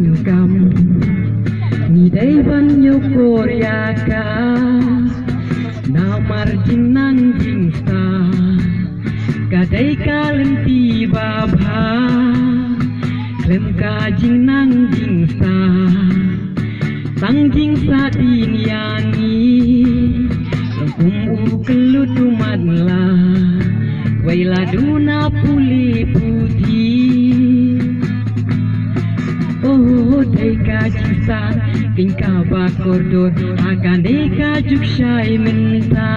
đồn cầm ni đây vẫn yêu Korea ka nào margin nang jing sta kadai ka lenti baba klem ka jing nang jing sta sang jing sa diniani lengkum kelut umatla waila duna puli putih oh deka jisa tingka bakordor akan deka juksai menta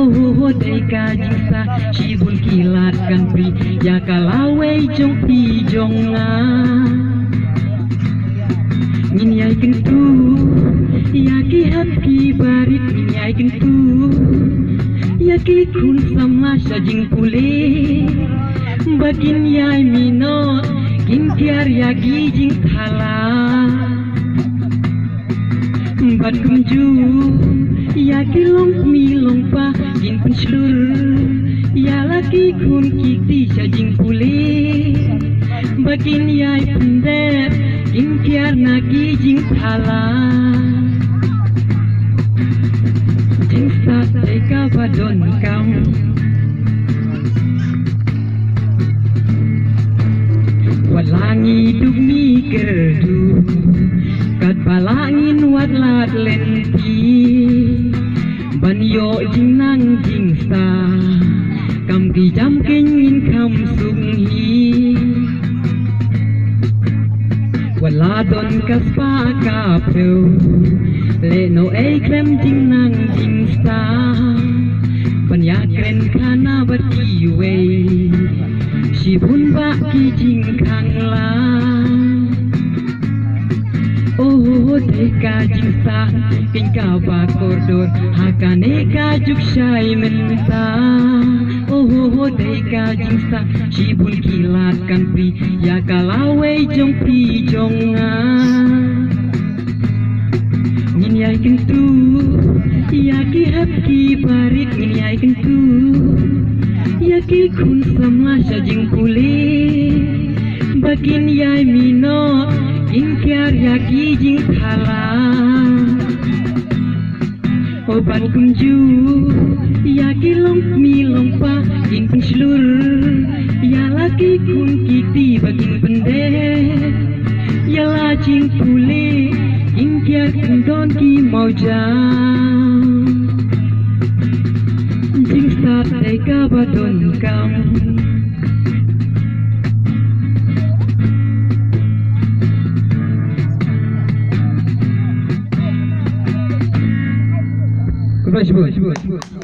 oh deka jisa shibun kilatkan pri ya kalawe jong pi jonga ini ai kentu ya ki happy barit ini ai kentu ya ki kun sama sajing pule bakin yai mino kin tiar ya gijing thala bat kumju ya ki long mi long pa kin penslur ya laki kun kiti sajing pule bakin yai pendet kin tiar na gijing thala jing sa teka badon kam walangi dumi gerdu kat balangin watlat lenti banyo jing nang jing sta kam ki jam kingin kam sung hi waladon kaspa ka pro le no ei krem jing nang jing sta banya kren kana bati we shibun ba ki jing khang la oh deka jing sta king ka ba kordor hakane ka juk shai menta oh deka jing sta shibun kilat kan pri ya kalawe jong pi jonga ini ai kentu ya ki happy barit ini ai kentu ya ki kun sama sajing pule bakin yai mino kin kyar ya ki jing thala obat kumju ya ki long mi long pa kin penslur ya laki kun kiti bakin pende ya la jing pule kin kyar kendon ki mau jam jing start teka badon kam Goodbye, Shibu.